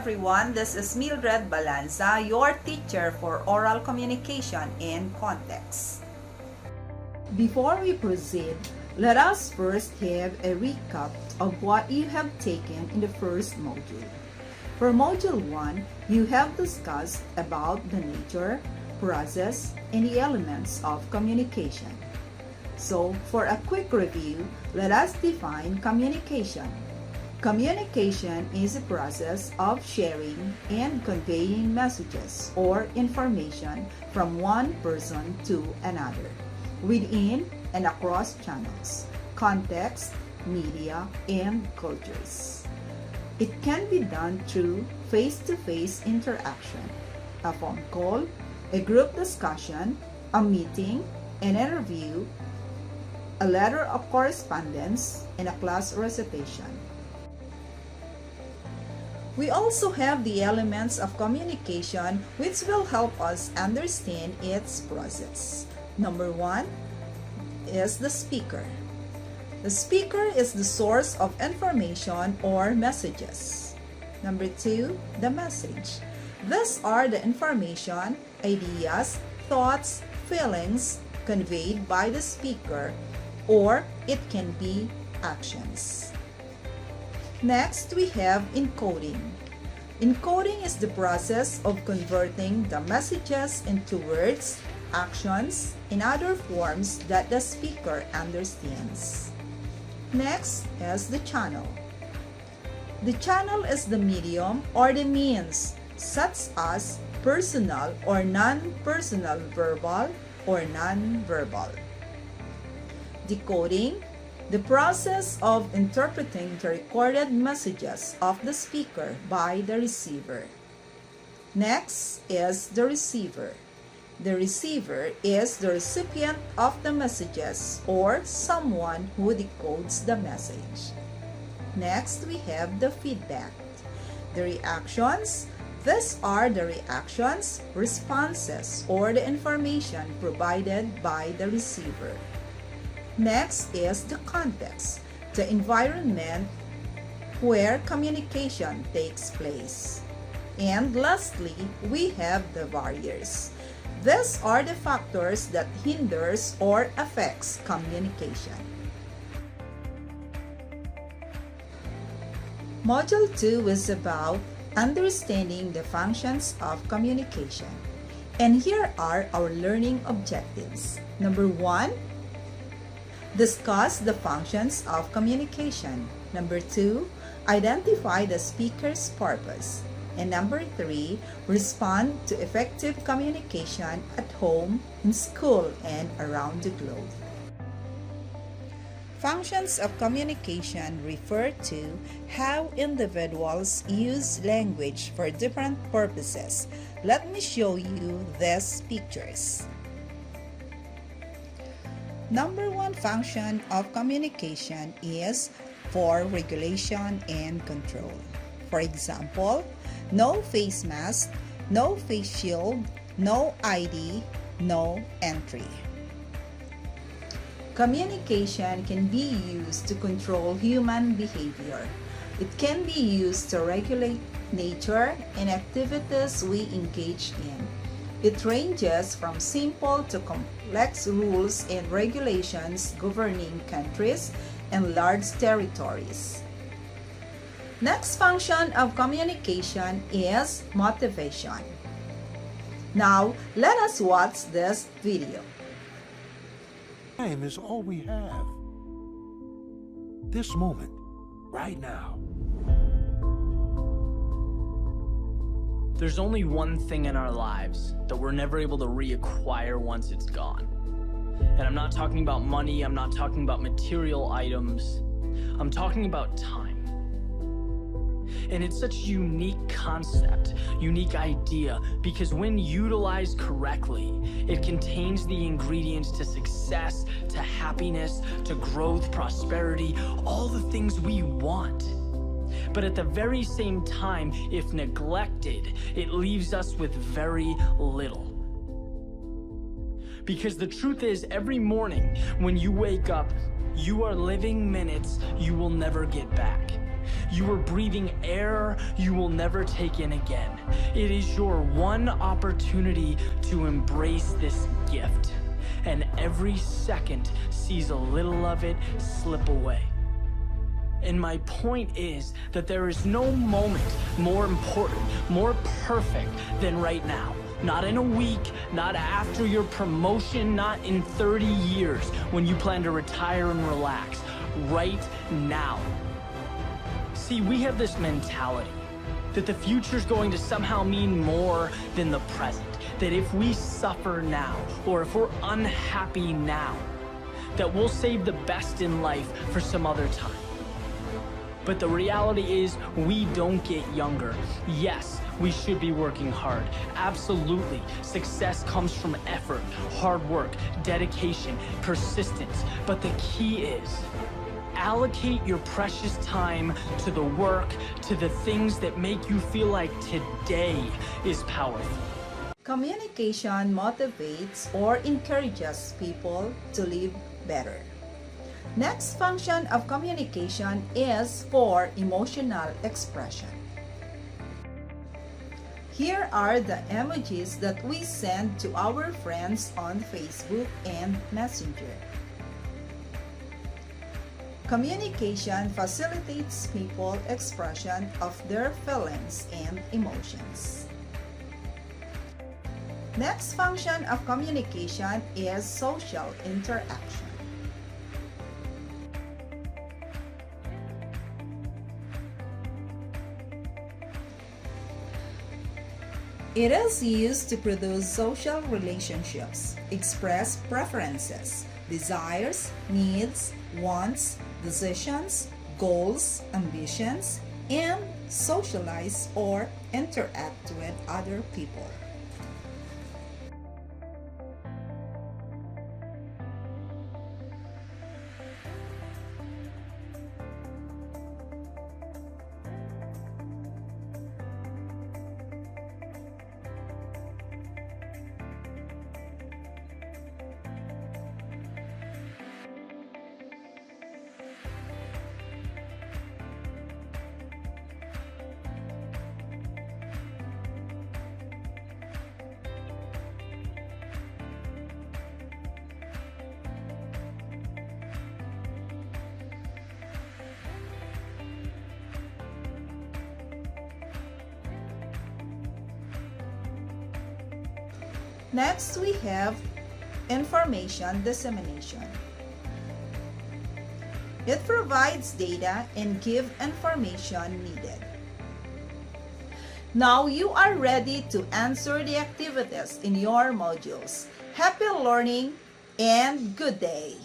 everyone, this is Mildred Balanza, your teacher for oral communication in context. Before we proceed, let us first have a recap of what you have taken in the first module. For Module 1, you have discussed about the nature, process, and the elements of communication. So, for a quick review, let us define communication. Communication is a process of sharing and conveying messages or information from one person to another, within and across channels, context, media, and cultures. It can be done through face-to-face interaction, a phone call, a group discussion, a meeting, an interview, a letter of correspondence, and a class recitation. We also have the elements of communication which will help us understand its process. Number 1 is the speaker. The speaker is the source of information or messages. Number 2, the message. These are the information, ideas, thoughts, feelings conveyed by the speaker, or it can be actions. Next, we have encoding. Encoding is the process of converting the messages into words, actions, and other forms that the speaker understands. Next is the channel. The channel is the medium or the means, such as personal or non-personal, verbal or non-verbal. Decoding, the process of interpreting the recorded messages of the speaker by the receiver. Next is the receiver. The receiver is the recipient of the messages or someone who decodes the message. Next, we have the feedback. The reactions. These are the reactions, responses, or the information provided by the receiver. Next is the context, the environment where communication takes place. And lastly, we have the barriers. These are the factors that hinders or affects communication. Module 2 is about understanding the functions of communication. And here are our learning objectives. Number 1, discuss the functions of communication. Number 2, identify the speaker's purpose. And number 3, respond to effective communication at home, in school, and around the globe. Functions of communication refer to how individuals use language for different purposes. Let me show you these pictures. Number 1 function of communication is for regulation and control. For example, no face mask, no face shield, no ID, no entry. Communication can be used to control human behavior. It can be used to regulate nature and activities we engage in. It ranges from simple to complex rules and regulations governing countries and large territories. Next function of communication is motivation. Now, let us watch this video. Time is all we have. This moment, right now. There's only one thing in our lives that we're never able to reacquire once it's gone. And I'm not talking about money, I'm not talking about material items, I'm talking about time. And it's such a unique concept, unique idea, because when utilized correctly, it contains the ingredients to success, to happiness, to growth, prosperity, all the things we want. But at the very same time, if neglected, it leaves us with very little. Because the truth is, every morning when you wake up, you are living minutes you will never get back. You are breathing air you will never take in again. It is your one opportunity to embrace this gift, and every second sees a little of it slip away. And my point is that there is no moment more important, more perfect than right now. Not in a week, not after your promotion, not in 30 years when you plan to retire and relax. Right now. See, we have this mentality that the future's going to somehow mean more than the present. That if we suffer now, or if we're unhappy now, that we'll save the best in life for some other time. But the reality is, we don't get younger. Yes, we should be working hard. Absolutely. Success comes from effort, hard work, dedication, persistence. But the key is, allocate your precious time to the work, to the things that make you feel like today is powerful. Communication motivates or encourages people to live better. Next function of communication is for emotional expression. Here are the emojis that we send to our friends on Facebook and Messenger. Communication facilitates people's expression of their feelings and emotions. Next function of communication is social interaction. It is used to produce social relationships, express preferences, desires, needs, wants, decisions, goals, ambitions, and socialize or interact with other people. Next, we have information dissemination. It provides data and gives information needed. Now you are ready to answer the activities in your modules. Happy learning and good day!